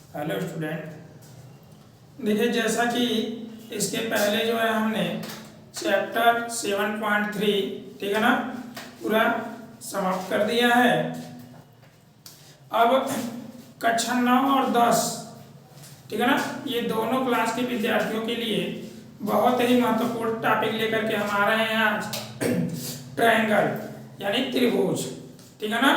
Hello student, देखिए जैसा कि इसके पहले जो है हमने चैप्टर 7.3 ठीक है ना पूरा समाप्त कर दिया है। अब कक्षा 9 और 10 ठीक है ना, ये दोनों क्लास के विद्यार्थियों के लिए बहुत ही महत्वपूर्ण टॉपिक लेकर के हम आ रहे हैं आज। ट्रायंगल यानी त्रिभुज, ठीक है ना,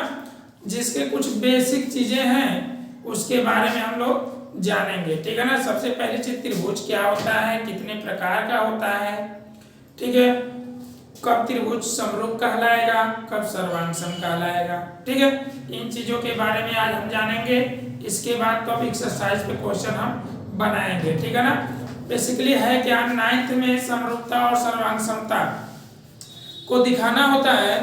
जिसके कुछ बेसिक चीजें हैं उसके बारे में हम लोग जानेंगे। ठीक है ना, सबसे पहली चीज त्रिभुज क्या होता है, कितने प्रकार का होता है, ठीक है, कब त्रिभुज समरूप कहलाएगा, कब सर्वांग कहलाएगा, ठीक है, इन चीजों के बारे में आज हम जानेंगे। इसके बाद तो अब एक्सरसाइज पे क्वेश्चन हम बनाएंगे। ठीक है ना, बेसिकली है क्या, 9th में समरूपता और सर्वांग समता को दिखाना होता है।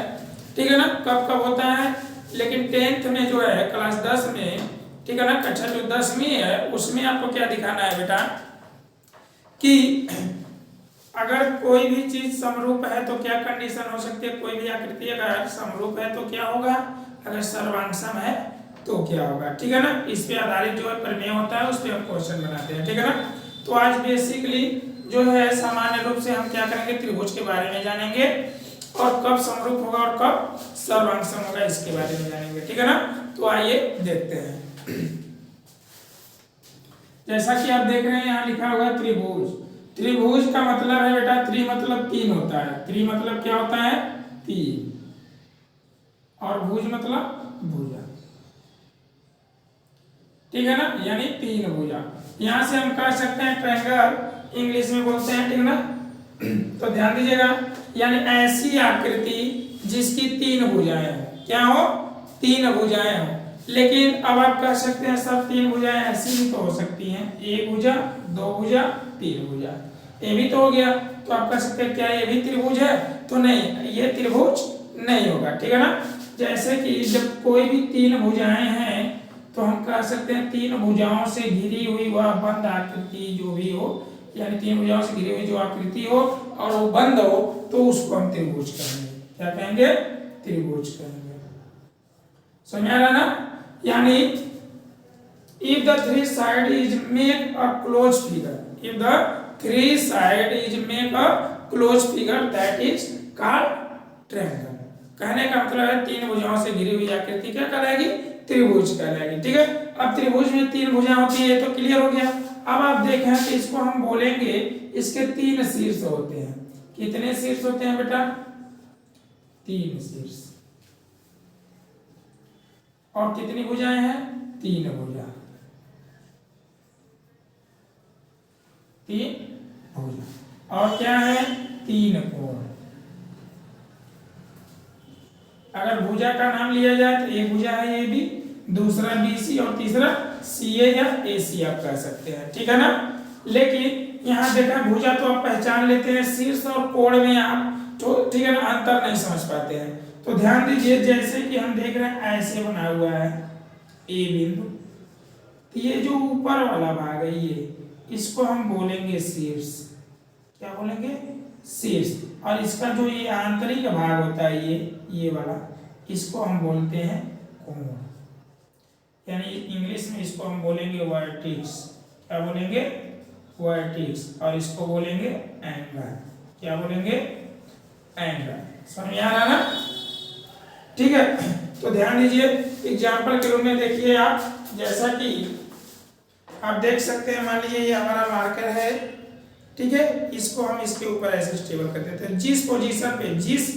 ठीक है ना, कब कब होता है, लेकिन 10th में जो है क्लास 10 में, ठीक है ना, कक्षा जो 10वीं है उसमें आपको क्या दिखाना है बेटा कि अगर कोई भी चीज समरूप है तो क्या कंडीशन हो सकती है, कोई भी आकृति अगर समरूप है तो क्या होगा, अगर सर्वांग है तो क्या होगा। ठीक है ना, इस पे आधारित जो है प्रमेय होता है, उस पे हम क्वेश्चन बनाते हैं। ठीक है ना, तो आज बेसिकली जो है सामान्य रूप से हम क्या करेंगे, त्रिभुज के बारे में जानेंगे और कब समरूप होगा और कब सर्वांग होगा इसके बारे में जानेंगे। ठीक है ना, तो आइए देखते हैं। जैसा कि आप देख रहे हैं यहाँ लिखा हुआ है त्रिभुज। त्रिभुज का मतलब है बेटा, त्रि मतलब तीन होता है, त्रि मतलब क्या होता है, तीन, और भुज मतलब भुजा। ठीक है ना, यानी तीन भुजा। यहां से हम कह सकते हैं ट्रायंगल, इंग्लिश में बोलते हैं। ठीक है ना, तो ध्यान दीजिएगा, यानी ऐसी आकृति जिसकी तीन भुजाएं हो, क्या हो, तीन भुजाएं हो। लेकिन अब आप कह सकते हैं सब तीन भुजाएं ऐसी भी तो हो सकती हैं, एक भुजा, दो भुजा, तीन भुजा, ये भी तो हो गया। तो आप कह सकते हैं क्या ये भी त्रिभुज है, तो नहीं, ये त्रिभुज नहीं होगा। ठीक है ना, जैसे कि जब कोई भी तीन भुजाएं हैं तो हम कह सकते हैं तीन भुजाओं से घिरी हुई वह बंद आकृति जो भी हो, यानी तीन भुजाओं से घिरी हुई जो आकृति हो और वो बंद हो तो उसको हम त्रिभुज कहेंगे। क्या कहेंगे, त्रिभुज कहेंगे। समझ आ रहा ना, यानी if the three side is make a closed figure, if the three side is make a closed figure that is called triangle। कहने का मतलब है तीन भुजाओं से घिरी हुई आकृति क्या कहलाएगी, त्रिभुज कहलाएगी। ठीक है, अब त्रिभुज में तीन भुजा होती है तो क्लियर हो गया। अब आप देखें कि इसको हम बोलेंगे, इसके तीन शीर्ष होते हैं। कितने शीर्ष होते हैं बेटा, तीन शीर्ष, और कितनी भुजाएं हैं, तीन भुजा, तीन भुजा, और क्या है, तीन कोण। अगर भुजा का नाम लिया जाए तो एक भुजा है ए बी, दूसरा बीसी और तीसरा सीए या एसी आप कह सकते हैं। ठीक है ना, लेकिन यहाँ देखा भुजा तो आप पहचान लेते हैं, शीर्ष और कोण में आप तो ठीक है ना अंतर नहीं समझ पाते हैं। तो ध्यान दीजिए, जैसे कि हम देख रहे हैं ऐसे बना हुआ है ए बिंदु, तो ये जो ऊपर वाला भाग है ये, इसको हम बोलेंगे शीर्ष। क्या बोलेंगे, शीर्ष। और इसका जो ये आंतरिक भाग होता है ये वाला, इसको हम बोलते हैं कोण, यानी इंग्लिश में इसको हम बोलेंगे वर्टेक्स। क्या बोलेंगे, वर्टेक्स, और इसको बोलेंगे एंगल। क्या बोलेंगे, एंगल। समझ आ रहा ना, ठीक है। तो ध्यान दीजिए, एग्जाम्पल के रूप में देखिए आप, जैसा कि आप देख सकते हैं, मान लीजिए ये हमारा मार्कर है, ठीक है, इसको हम इसके ऊपर ऐसे स्टेबल कर देते हैं। जिस पोजीशन पे, जिस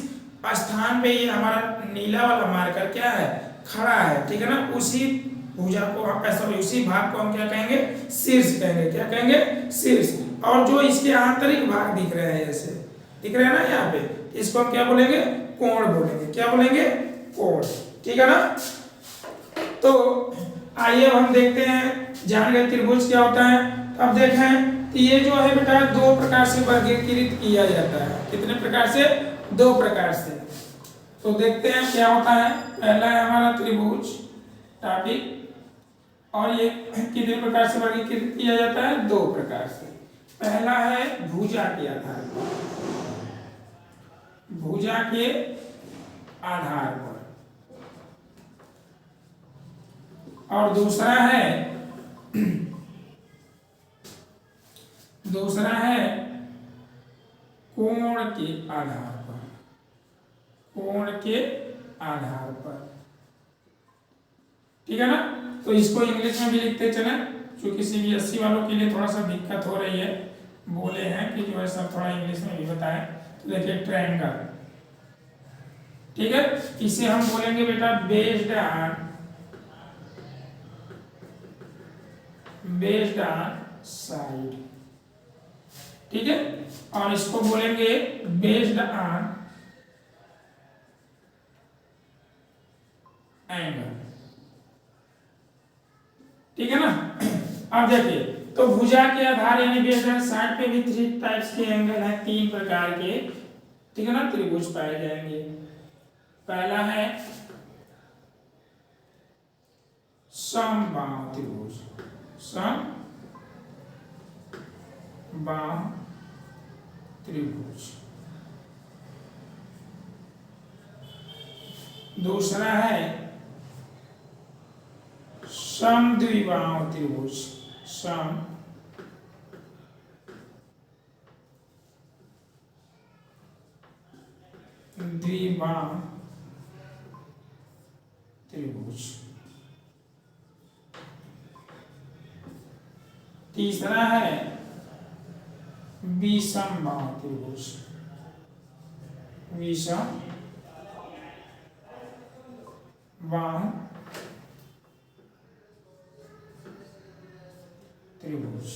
स्थान पे ये हमारा नीला वाला मार्कर क्या है, खड़ा है, ठीक है ना, उसी भुजा को हम ऐसा, उसी भाग को हम क्या कहेंगे, शीर्ष कहेंगे। क्या कहेंगे, शीर्ष। और जो इसके आंतरिक भाग दिख रहे हैं, ऐसे दिख रहे हैं ना यहाँ पे, इसको हम क्या बोलेंगे, कोण बोलेंगे। क्या बोलेंगे, कोण। ठीक है ना, तो आइए हम देखते हैं, जान गए त्रिभुज क्या होता है। अब देखें, तो ये जो है बेटा दो प्रकार से वर्गीकृत किया जाता है। कितने प्रकार से, दो प्रकार से। तो देखते हैं क्या होता है। पहला है हमारा त्रिभुज टॉपिक, और ये कितने प्रकार से वर्गीकृत किया जाता है, दो प्रकार से। पहला है भुजा के आधार पर, भुजा के आधार पर, और दूसरा है दूसरा है कोण के आधार पर, कोण के आधार पर, ठीक है ना। तो इसको इंग्लिश में भी लिखते चले, क्योंकि CBSE वालों के लिए थोड़ा सा दिक्कत हो रही है, बोले हैं कि जो है सब थोड़ा इंग्लिश में भी बताएं। तो देखिए ट्रायंगल, ठीक है, इसे हम बोलेंगे बेटा बेस्ड ऑन साइड, ठीक है, और इसको बोलेंगे बेस्ड ऑन एंगल, ठीक है ना। अब देखिए, तो भुजा के आधार यानी बेस्ड ऑन साइड पे भी 3 टाइप्स के एंगल हैं, 3 प्रकार के, ठीक है ना, त्रिभुज पाए जाएंगे। पहला है समबाहु त्रिभुज, समबाहु त्रिभुज। दूसरा है समद्विबाहु त्रिभुज, समद्विबाहु त्रिभुज। तीसरा है विषमबाहु त्रिभुज, विषमबाहु त्रिभुज।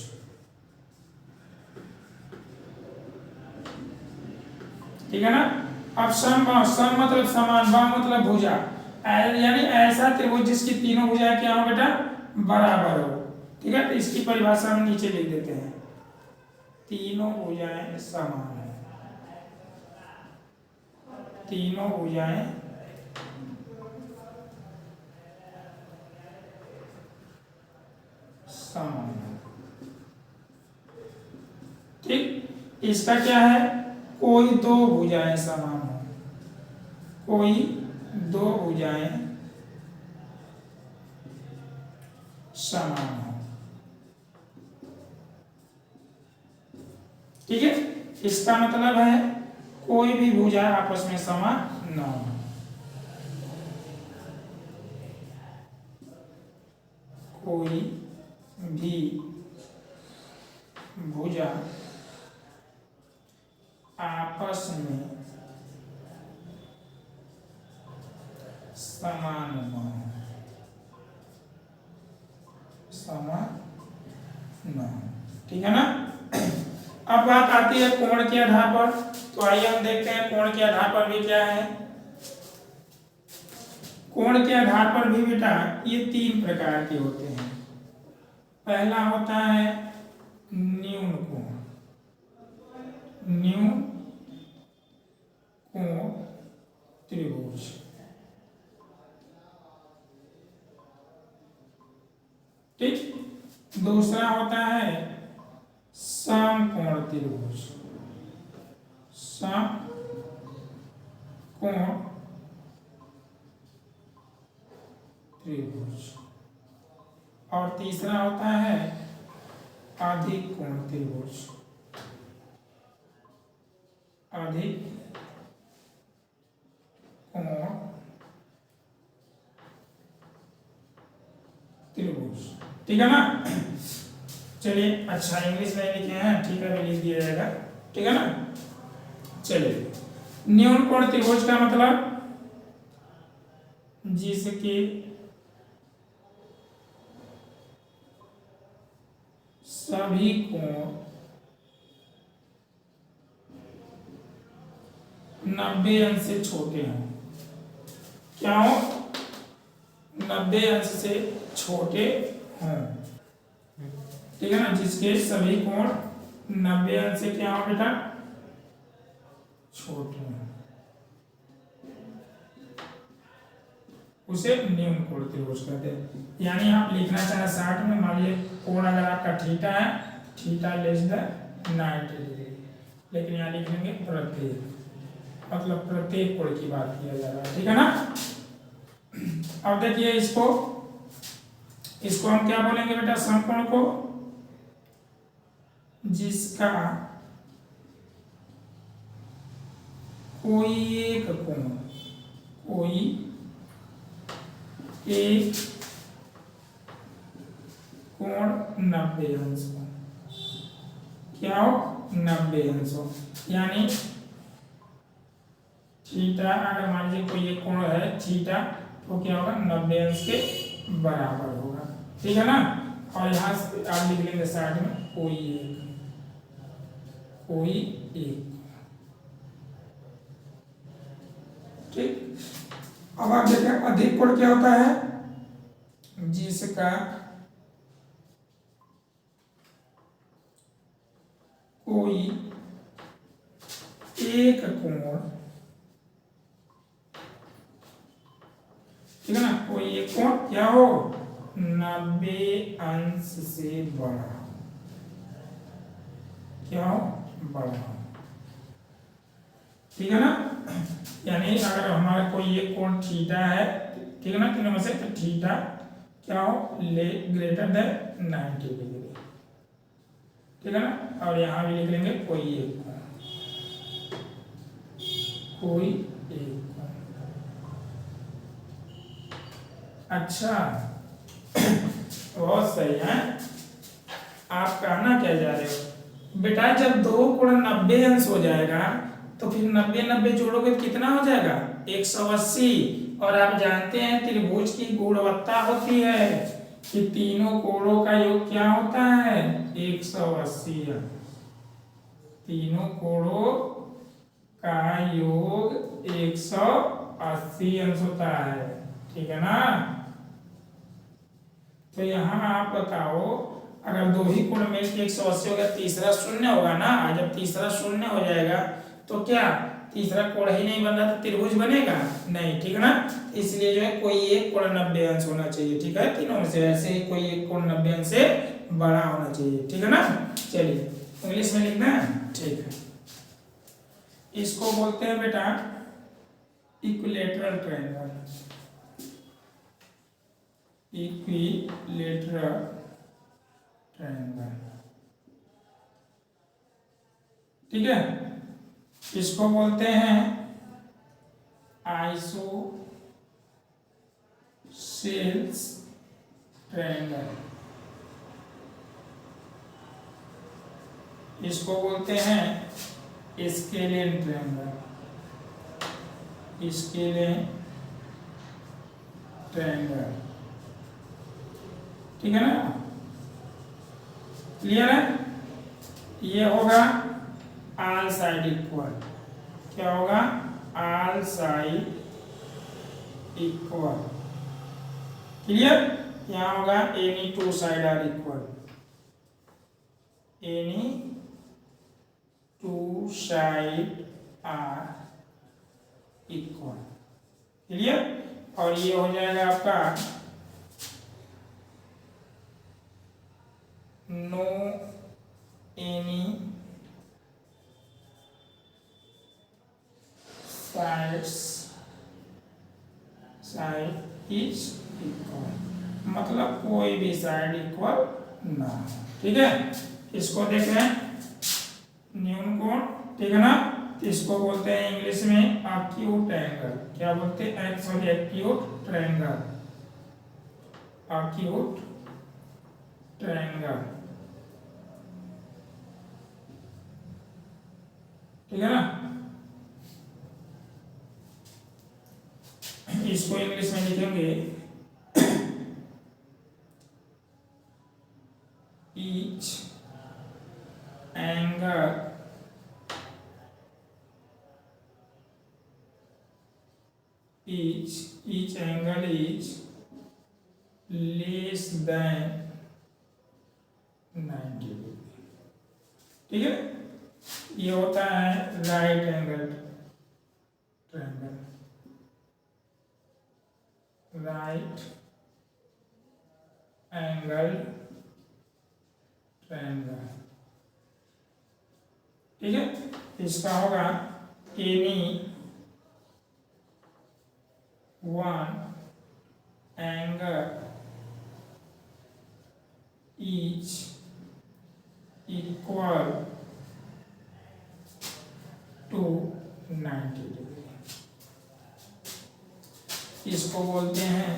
ठीक है ना। अब सम मतलब समान, बाहु मतलब भुजा, यानी ऐसा त्रिभुज जिसकी तीनों भुजाएं क्या हो बेटा, बराबर हो, ठीक है। तो इसकी परिभाषा हम नीचे लिख देते हैं, तीनों भुजाएं समान है, तीनों भुजाएं समान है, ठीक। इसका क्या है, कोई दो भुजाएं समान हो, कोई दो भुजाएं समान हो, ठीक है। इसका मतलब है कोई भी भुजा आपस में समान न हो, कोई भी भुजा आपस में समान न हो, समान न हो, ठीक है ना। अब बात आती है कोण के आधार पर, तो आइए हम देखते हैं कोण के आधार पर भी क्या है। कोण के आधार पर भी बेटा ये 3 प्रकार के होते हैं। पहला होता है न्यून कोण, न्यून कोण त्रिभुज, ठीक। दूसरा होता है समकोण त्रिभुज, समकोण त्रिभुज। और तीसरा होता है अधिक कोण त्रिभुज, अधिक कोण त्रिभुज, ठीक है ना। चलिए, अच्छा इंग्लिश में लिखे हैं, ठीक है, लिख दिया जाएगा, ठीक है ना। चलिए, न्यून कोण त्रिभुज का मतलब जिसके सभी कोण 90 अंश से छोटे हों, क्या हो, 90 अंश से छोटे हों, ठीक है ना। जिसके सभी कोण 90 अंश से क्या हो बेटा, छोटे हों, उसे न्यून कोण त्रिभुज कहते हैं। यानी आप लिखना चाहे 60 में, मान लीजिए कोण अगर आपका थीटा है, थीटा लेस देन 90 डिग्री, लेकिन यहाँ लिख लेंगे प्रत्येक, मतलब प्रत्येक कोण की बात किया जा रहा है, ठीक है ना। अब देखिए इसको इसको हम क्या बोलेंगे बेटा, समकोण को जिसका कोई एक कोण, कोई एक कोण 90 अंश हो। क्या हो? 90 अंश हो। यानी थीटा, अगर मान लीजिए कोई एक कोण है थीटा, तो क्या होगा, 90 अंश के बराबर होगा। ठीक है ना। और यहाँ से आप लिख लेंगे साइड में कोई एक, कोई एक। ठीक। अब आप देखें अधिक कोण क्या होता है, जिसका कोई एक कोण, ठीक है ना, कोई एक कोण क्या हो, 90 अंश से बड़ा, क्या हो, बड़ा। ठीक है ना। यानी अगर हमारा कोई एक कोण थीटा है, ठीक है ना, तीनों में से, तो थीटा क्या हो, ले ग्रेटर देन 90 डिग्री। ठीक है ना। और यहाँ भी लिख लेंगे कोई एक कोण, कोई एक कोण। अच्छा, बहुत सही है। आप कहना क्या जा रहे हो बेटा, जब दो कोण 90 अंश हो जाएगा तो फिर 90-90 जोड़ोगे तो कितना हो जाएगा, 180। और आप जानते हैं त्रिभुज की गुणवत्ता होती है कि तीनों कोणों का योग क्या होता है, 180। तीनों कोणों का योग 180 अंश होता है। ठीक है ना। तो यहाँ आप बताओ, अगर दो ही कोण मिलकर 180 हो गया, तीसरा शून्य होगा ना। जब तीसरा शून्य हो जाएगा तो क्या तीसरा कोण ही नहीं बन रहा तो त्रिभुज बनेगा नहीं। ठीक है ना। इसलिए जो है कोई एक कोण 90 अंश होना चाहिए। ठीक है, तीनों में से ऐसे ही कोई एक कोण 90 अंश से बड़ा होना चाहिए। ठीक है ना। चलिए इंग्लिश में लिखना है। ठीक है, इसको बोलते हैं बेटा इक्विलेटरल ट्रायंगल, इक्विलेटरल ट्रायंगल। ठीक है, इसको बोलते हैं आइसोसेल्स ट्रायंगल, इसको बोलते हैं स्केलियन ट्रायंगल, स्केलियन ट्रायंगल। ठीक है ना। क्लियर है। ये होगा ऑल साइड इक्वल, क्या होगा, ऑल साइड इक्वल। क्लियर। यहाँ होगा any two side are equal, any two side are equal. Clear. और ये हो जाएगा आपका no any side is equal, मतलब कोई भी साइड इक्वल ना हो। ठीक है। इसको देख रहे हैं न्यून कोण। ठीक है ना। इसको बोलते हैं इंग्लिश में एक्यूट एंगल। क्या बोलते हैं, sorry, acute triangle, acute triangle. ठीक है ना। इसको इंग्लिश में लिखेंगे each angle each angle is less than 90 degree. ठीक है। ये होता है right angle triangle, right angle triangle. ठीक है। इसका होगा any one angle is equal to 90 degree. इसको बोलते हैं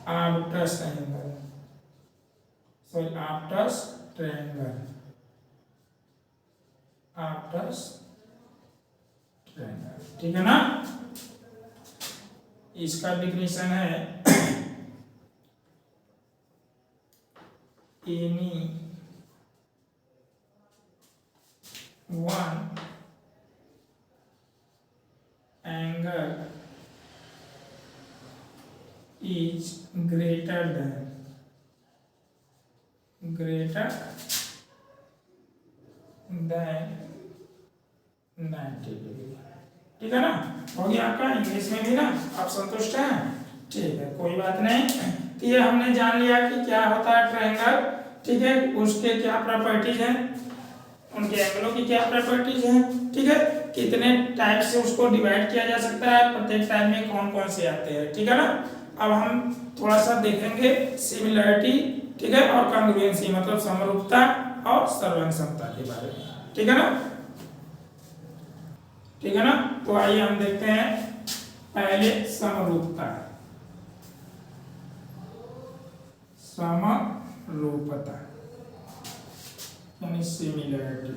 obtuse angle, sorry obtuse triangle, obtuse triangle, ठीक है ना। इसका डिफिनेशन है any one angle is greater than 90 degree, ठीक है ना। हो गया आपका इंग्लिश में भी ना, आप संतुष्ट हैं? ठीक है, कोई बात नहीं। तो ये हमने जान लिया कि क्या होता है ट्रायंगल, ठीक है, उसके क्या प्रॉपर्टीज हैं, उनके एंगलों की क्या प्रॉपर्टीज हैं, ठीक है, कितने टाइप से उसको डिवाइड किया जा सकता है, प्रत्येक टाइप में कौन कौन से आते हैं, ठीक है ना। अब हम थोड़ा सा देखेंगे सिमिलरिटी, ठीक है, और कॉन्ग्रुएंसी मतलब समरूपता और सर्वांग समता के बारे में, ठीक है ना, ठीक है ना। तो आइए हम देखते हैं पहले समरूपता, समरूपता यानी सिमिलरिटी।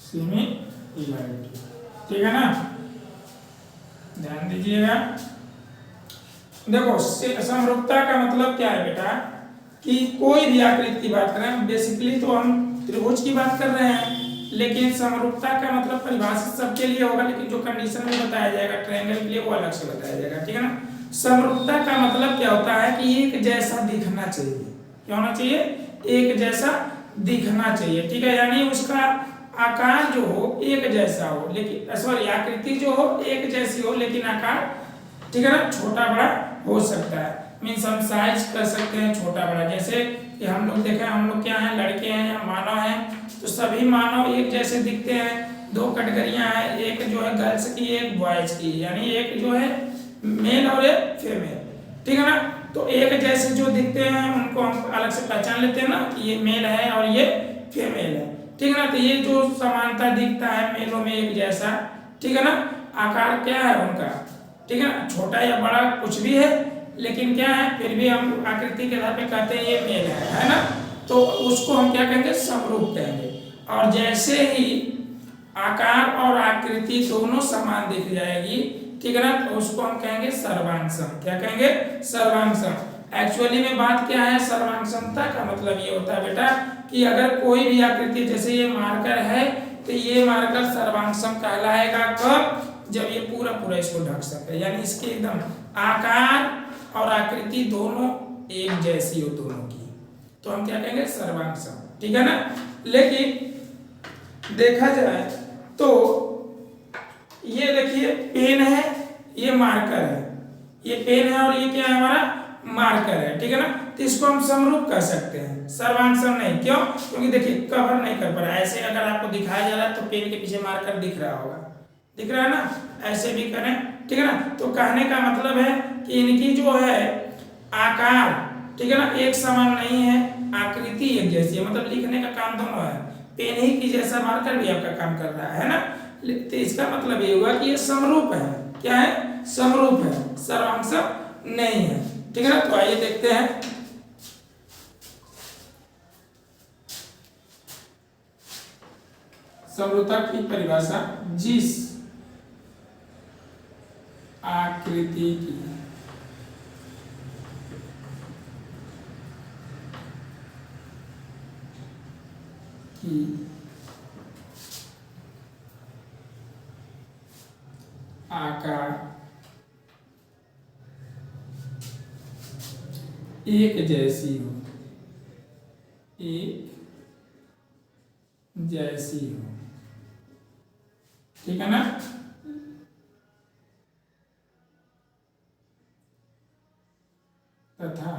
सिमिलरिटी, ठीक है ना, ध्यान दीजिएगा। देखो समरूपता का मतलब क्या है बेटा, कि कोई भी आकृति की बात करें, बेसिकली तो हम त्रिभुज की बात कर रहे हैं, लेकिन समरूपता का मतलब परिभाषित सबके लिए होगा, लेकिन जो कंडीशन में बताया जाएगा ट्रायंगल के लिए वो अलग से बताया जाएगा, ठीक है ना। समरूपता का मतलब क्या होता है कि एक जैसा दिखना चाहिए, क्या होना चाहिए, एक जैसा दिखना चाहिए, ठीक है, यानी उसका आकार जो हो एक जैसा हो, लेकिन सॉरी आकृति जो हो एक जैसी हो, लेकिन आकार, ठीक है ना, छोटा बड़ा हो सकता है। मीन्स हम साइज कर सकते हैं छोटा बड़ा, जैसे कि हम लोग देखें, हम लोग क्या हैं, लड़के हैं या मानव हैं, तो सभी मानव एक जैसे दिखते हैं। दो कैटेगरियां हैं, एक जो है गर्ल्स की, एक बॉयज की, यानी एक जो है मेल और एक फीमेल, ठीक है ना। तो एक जैसे जो दिखते हैं उनको हम अलग से पहचान लेते हैं ना, कि ये मेल है और ये फीमेल है, ठीक है ना। तो ये जो समानता दिखता है मेलों में एक जैसा, ठीक है ना, आकार क्या है उनका, ठीक है ना, छोटा या बड़ा कुछ भी है, लेकिन क्या है फिर भी हम आकृति के आधार पे कहते हैं ये मेल है ना। तो उसको हम क्या कहेंगे, समरूप कहेंगे। और जैसे ही आकार और आकृति दोनों समान दिख जाएगी, ठीक है ना, तो उसको हम कहेंगे सर्वांग सम। क्या कहेंगे, सर्वांग सम। एक्चुअली में बात क्या है, सर्वांग समता का मतलब ये होता है बेटा कि अगर कोई भी आकृति, जैसे ये मार्कर है, तो ये मार्कर सर्वांग सम कहलाएगा कब, जब ये पूरा पूरा इसको ढक सके, यानी इसके एकदम आकार और आकृति दोनों एक जैसी हो दोनों की, तो हम क्या कहेंगे, सर्वांग सम, ठीक है ना। लेकिन देखा जाए तो ये देखिए पेन है, ये मार्कर है, ये पेन है और ये क्या है हमारा मार्कर है, ठीक है ना। तो इसको हम समरूप कर सकते हैं, सर्वांग सम नहीं। क्यों, क्योंकि देखिए कवर नहीं कर पा रहा है, ऐसे अगर आपको दिखाया जा रहा है तो पेन के पीछे मार्कर दिख रहा होगा, दिख रहा है ना, ऐसे भी करें, ठीक है ना। तो कहने का मतलब है कि इनकी जो है आकार, ठीक है ना, एक समान नहीं है, आकृति एक जैसी है, मतलब लिखने का काम दोनों है, पेन ही की जैसा मार्कर भी आपका काम कर रहा है ना। तो इसका मतलब ये हुआ कि ये समरूप है, क्या है, समरूप है, सर्वांग सम नहीं है, ठीक है ना। तो आइए देखते हैं, समरूपता की परिभाषा, जिस आकृति की आकार एक जैसी हो, एक जैसी हो, ठीक है ना। तथा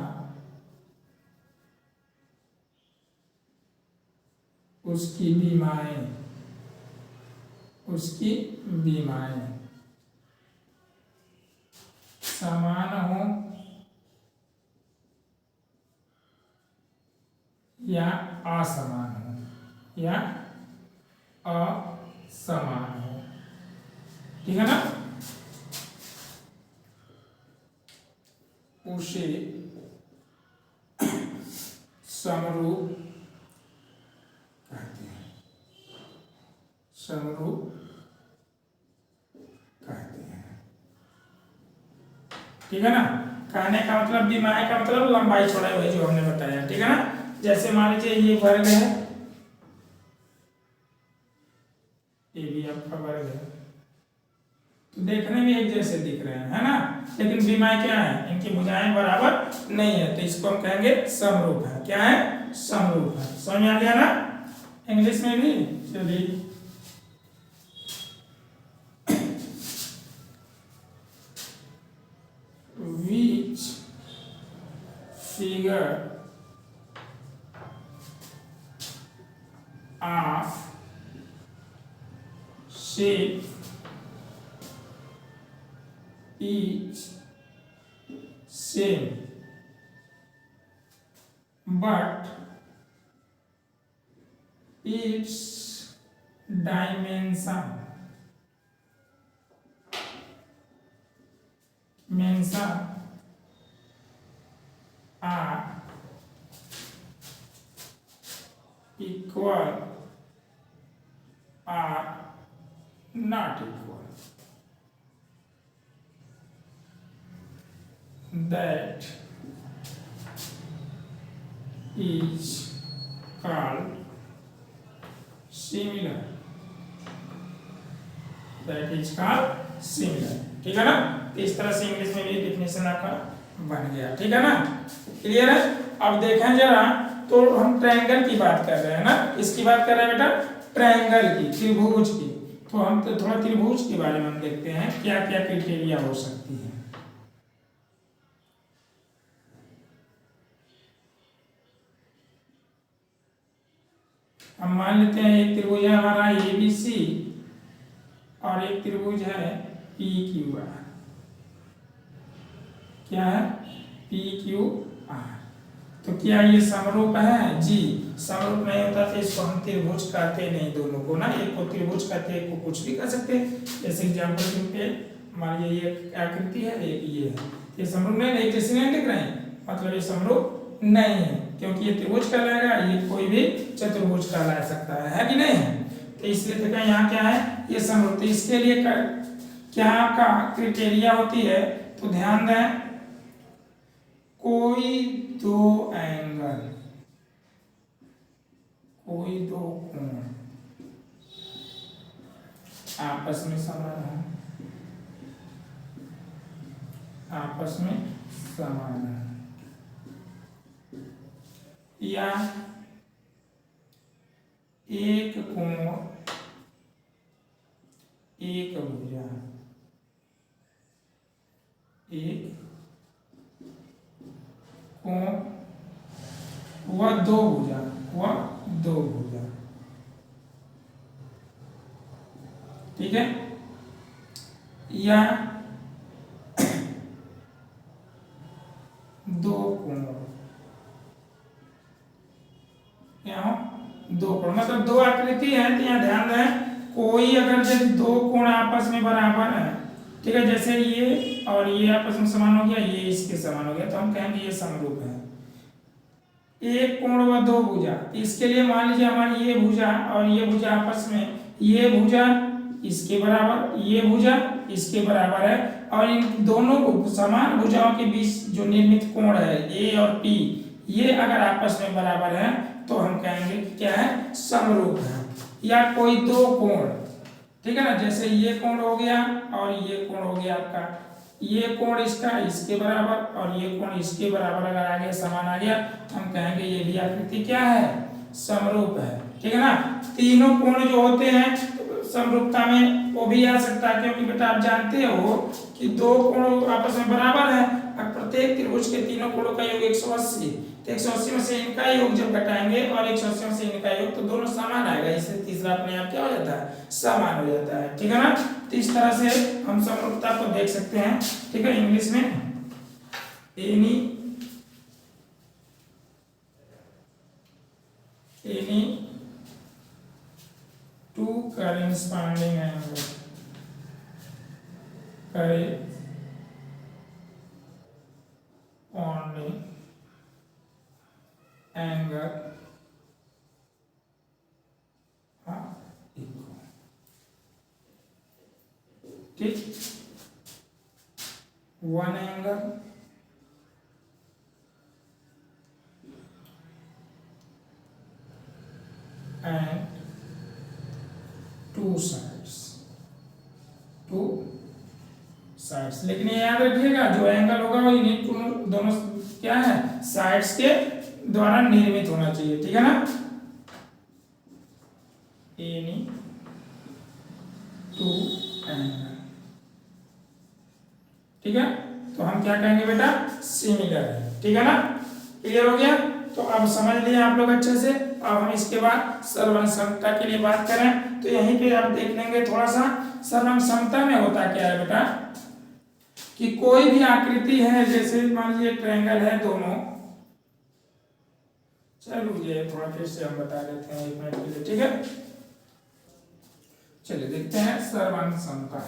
उसकी बीमाएं समान हो या असमान हो, या असमान हो, ठीक है ना, उसे समरूप कहते हैं, समरूप कहते हैं, ठीक है ना। कहने का मतलब, विमाएँ का मतलब लंबाई चौड़ाई, वही जो हमने बताया, ठीक है ना। जैसे मान लीजिए ये वर्ग है, ये भी आपका वर्ग है, तो देखने में एक जैसे दिख रहे हैं, है ना, लेकिन विमाएँ क्या है, इनकी भुजाएं बराबर नहीं है, तो इसको हम कहेंगे समरूप है। क्या है? समरूप है। समझ में आ गया ना, इंग्लिश में भी। चलिए, which figure of shape is same but its dimension are equal or not equal, that is called similar, that is called similar, ठीक है ना। तो इस तरह से इंग्लिश में भी डिफिनेशन आपका बन गया, ठीक है ना, क्लियर है। अब देखें जरा, तो हम ट्रायंगल की बात कर रहे हैं ना, इसकी बात कर रहे हैं बेटा, ट्रायंगल की, त्रिभुज की। तो हम तो थोड़ा त्रिभुज के बारे में हम देखते हैं क्या क्या क्राइटेरिया हो सकती है। हम मान लेते हैं एक त्रिभुज है हमारा ABC और एक त्रिभुज है PQR। क्या है? PQR। तो क्या ये समरूप है? जी, समरूप नहीं होता तो इसको हम त्रिभुज कहते नहीं, दोनों को ना, एक को त्रिभुज कहते हैं, एक को कुछ भी कह सकते हैं। जैसे एग्जाम्पल पे मान लीजिए ये आकृति है, एक ये है, ये समरूप नहीं, एक जैसे नहीं दिख रहे हैं, मतलब ये समरूप नहीं है, क्योंकि ये त्रिभुज कहलाएगा, ये कोई भी चतुर्भुज कहला सकता है कि नहीं है। तो इसलिए देखा यहाँ क्या है, ये समरूप। तो इसके लिए क्या का क्राइटेरिया होती है, तो ध्यान दें, कोई दो एंगल, कोई दो कोण आपस में समान है, आपस में समान है, या एक कोण एक भुजा, एक कोण व दो भुजा, ठीक है, या दो कोण, यहाँ दो कोण, मतलब दो आकृति है, तो यहाँ ध्यान दें, कोई अगर जब दो कोण आपस में बराबर है, ठीक है, जैसे ये और ये आपस में समान हो गया, ये इसके समान हो गया, तो हम कहेंगे ये समरूप है। एक कोण व दो भुजा, इसके लिए मान लीजिए हमारी ये भुजा और ये भुजा आपस में, ये भुजा इसके बराबर, ये भुजा इसके बराबर है, और इन दोनों समान भुजाओं के बीच जो निर्मित कोण है A और P, ये अगर आपस में बराबर है तो हम कहेंगे क्या है, समरूप है। या कोई दो कोण, ठीक है ना, जैसे ये कोण हो गया और ये कोण हो गया आपका, ये कोण इसका इसके बराबर और ये कोण इसके बराबर अगर आ गया, समान आ गया, तो हम कहेंगे ये भी आकृति क्या है, समरूप है, ठीक है ना। तीनों कोण जो होते हैं समरूपता में वो भी आ सकता है, क्योंकि बेटा आप जानते हो कि दो कोण आपस में बराबर है, अब प्रत्येक त्रिभुज के तीनों कोणों का योग 180, तो 180 में से इनका योग जब घटाएंगे और 180 में से इनका योग, तो दोनों समान आएगा, इससे तीसरा अपने आप क्या हो जाता है, समान हो जाता है, ठीक है ना। तो इस तरह से हम समरूपता को देख सकते हैं। ठीक है, इंग्लिश में एनी टू करेस्पॉन्डिंग एंगल ठीक, one angle and two sides। लेकिन ये याद रखिएगा जो एंगल होगा वो इन्हीं दोनों क्या है साइड्स के द्वारा निर्मित होना चाहिए। ठीक है ना, एनी टू एंगल। ठीक है, तो हम क्या कहेंगे बेटा, सिमिलर है। ठीक है ना, क्लियर हो गया। तो अब समझ लिए आप लोग अच्छे से। अब हम इसके बाद सर्वांग समता के लिए बात करें तो यहीं पे आप देख लेंगे थोड़ा सा। सर्वांग समता में होता क्या है बेटा कि कोई भी आकृति है, जैसे मान लीजिए ट्रायंगल है दोनों, चलो ये थोड़ा फिर से हम बता देते हैं 1 मिनट के लिए। ठीक है, चलिए देखते हैं सर्वांग समता।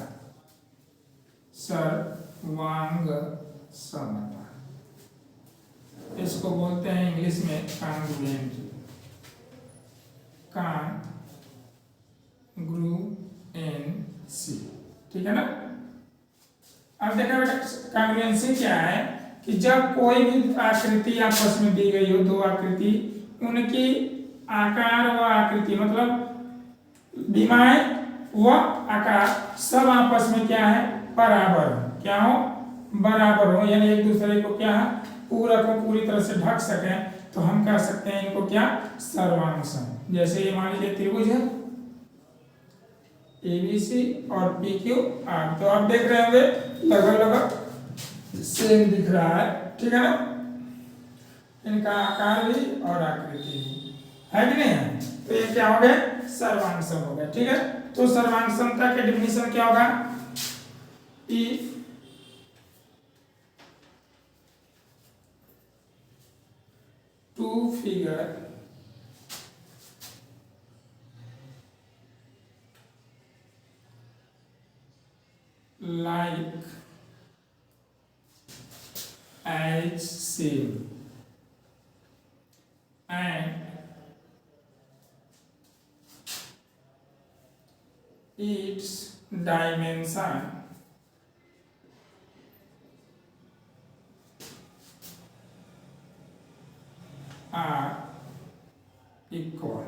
सर्वांग समता इसको बोलते हैं इंग्लिश में कांग्रुएंट। कांग्रुएंसी। ठीक है ना। अब देखा बेटा कांग्रुएंसी क्या है कि जब कोई भी आकृति आपस में दी गई हो, दो आकृति, उनकी आकार व आकृति मतलब विमाएं व आकार सब आपस में क्या है बराबर हो। क्या हो, बराबर हो, यानी एक दूसरे को क्या है पूरक हो, पूरी तरह से ढक सके, तो हम कह सकते हैं इनको क्या सर्वांग सम। जैसे ये मान लीजिए त्रिभुज है ABC और PQR, तो आप देख रहे होंगे लगभग लगभग सेम दिख रहा है। ठीक है ना, इनका आकार भी और आकृति भी है कि नहीं है, तो ये क्या हो गया सर्वांग सम हो गया। ठीक है, तो सर्वांग समता के डेफिनेशन क्या होगा, If two figure like as same and its dimension are equal,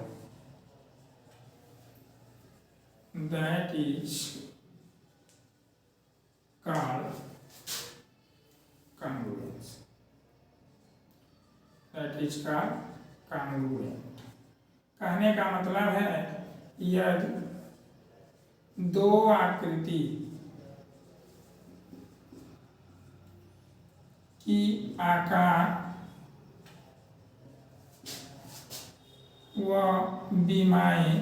that is called congruence। that is called congruent। कहने का मतलब है यदि दो आकृति की आकार व विमाएं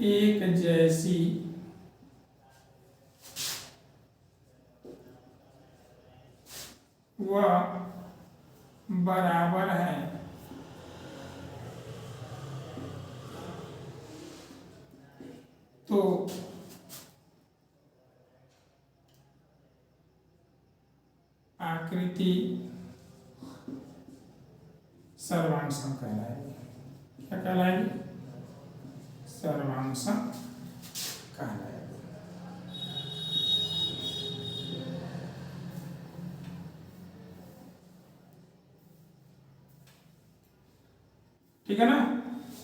एक जैसी व बराबर है, तो आकृति सर्वांग सम कहलाएगी। क्या कहलाएगी, सर्वांग सम कहलाएगी। ठीक है ना।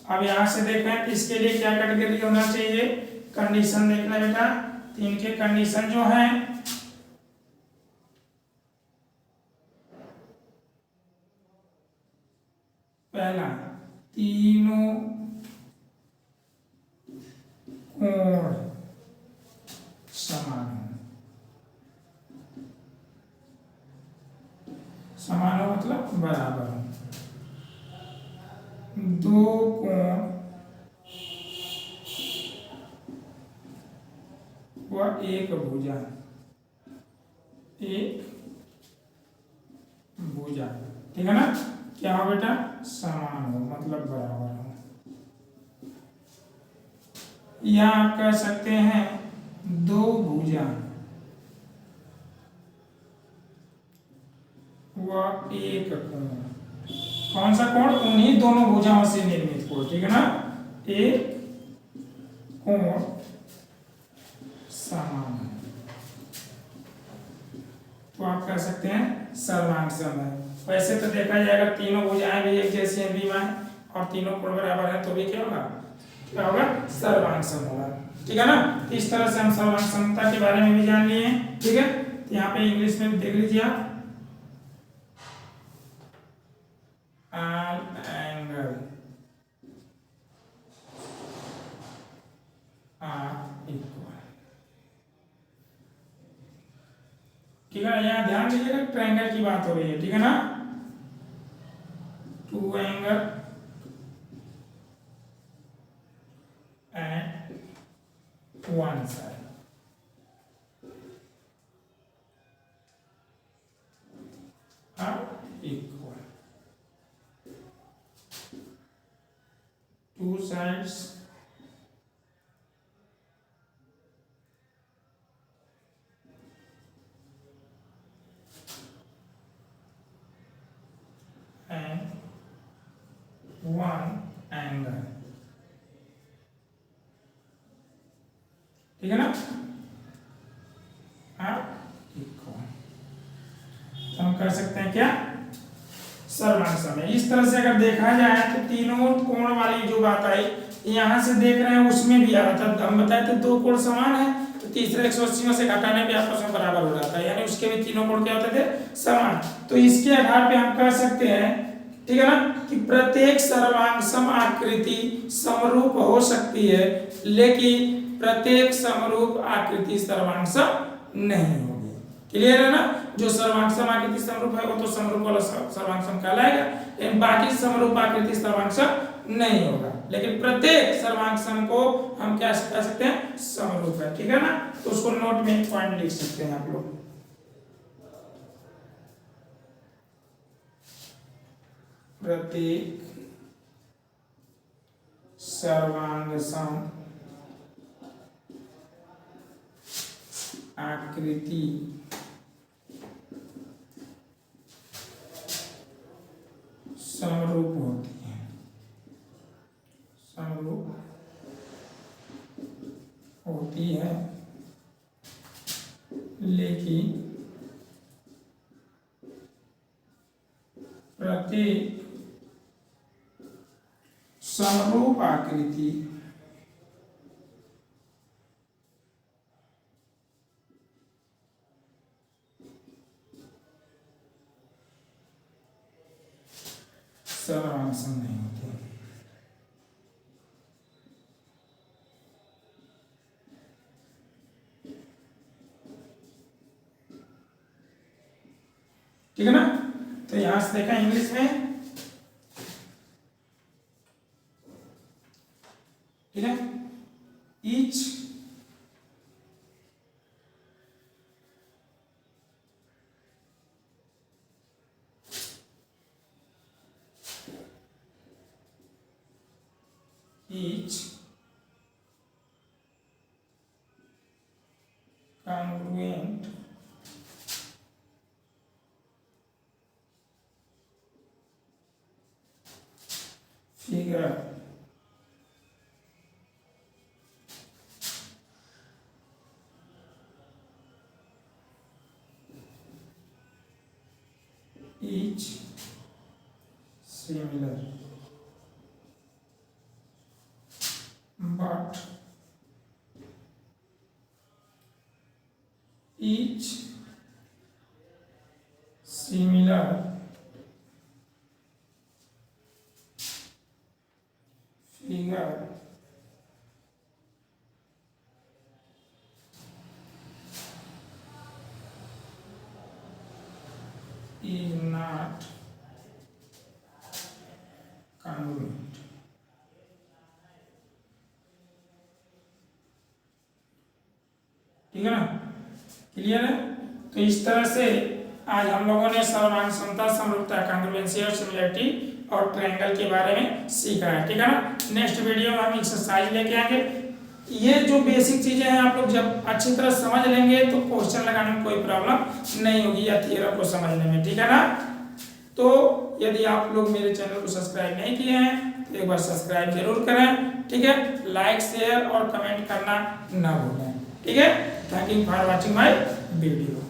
अब यहां से देखें इसके लिए क्या कैटेगरी होना चाहिए, कंडीशन देखना बेटा। तीन के कंडीशन जो हैं पहला तीनों कोण समान हो। समान हो मतलब बराबर हो। दो कोण वह एक भुजा, एक भुजा, ठीक है ना। क्या हो बेटा, समान हो मतलब बराबर हो। या आप कह सकते हैं दो भुजा व एक कोण। कौन सा कोण, उन्हीं दोनों भुजाओं से निर्मित कोण, ठीक है ना। एक कोण समान है तो आप कह सकते हैं सर्वांग सम है। वैसे तो देखा जाएगा तीनों भुजाएं भी एक जैसी हैं बीमा और तीनों कोण बराबर है तो भी क्या होगा, क्या होगा, सर्वांग सम होगा, ठीक है ना। इस तरह से हम सर्वांग समता के बारे में भी जान लिए हैं, ठीक है। तो यहाँ पे इंग्लिश में देख लीजिए आप, एंगल आर इक्वल, ठीक है। यहाँ ध्यान दीजिएगा ट्रायंगल की बात हो रही है, ठीक है ना। Two angle at one side are equal, two sides and one angle, ठीक है ना। आप इक्वल, तो हम कर सकते हैं क्या, सर्वांग सम है। इस तरह से अगर देखा जाए तो तीनों कोण वाली जो बात आई यहाँ से देख रहे हैं उसमें भी आ रहा था। हम बताए थे दो कोण समान है तो तीसरे 180 में से घटाने पे आपस में बराबर हो जाता है, यानी उसके भी तीनों कोण क्या होते थे, समान। तो इसके आधार पे हम कह सकते हैं, ठीक है ना, कि प्रत्येक सर्वांग सम आकृति समरूप हो सकती है लेकिन प्रत्येक समरूप आकृति सर्वांग सम नहीं होगी। क्लियर है ना। जो सर्वांग सम आकृति समरूप है वो तो समरूप वाला सर्वांग सम कहलाएगा, लेकिन बाकी समरूप आकृति सर्वांग सम नहीं होगा। लेकिन प्रत्येक सर्वांग सम को हम क्या कह सकते हैं, समरूप है, ठीक है ना। तो उसको नोट में एक पॉइंट लिख सकते हैं आप लोग, प्रत्येक सर्वांग सम आकृति समरूप होती है, समरूप होती है लेकिन प्रत्येक समरूप आकृति सर्वांग सम नहीं होती। ठीक है ना। तो यहां से देखा इंग्लिश में, ठीक है, each each congruent figure each similar but each similar figure is not congruent. ठीक है ना, क्लियर है। तो इस तरह से आज हम लोगों ने सर्वांग समता, समरूपता, कांग्रुएंसी और सिमिलरिटी और ट्रायंगल के बारे में सीखा है, ठीक है ना। नेक्स्ट वीडियो में हम एक्सरसाइज लेके आएंगे। ये जो बेसिक चीजें हैं आप लोग जब अच्छी तरह समझ लेंगे तो क्वेश्चन लगाने में कोई प्रॉब्लम नहीं होगी या थ्योरम को समझने में, ठीक है ना। तो यदि आप लोग मेरे चैनल को सब्सक्राइब नहीं किए हैं तो एक बार सब्सक्राइब जरूर करें, ठीक है। लाइक, शेयर और कमेंट करना ना भूलें, ठीक है। Thank you for watching my video.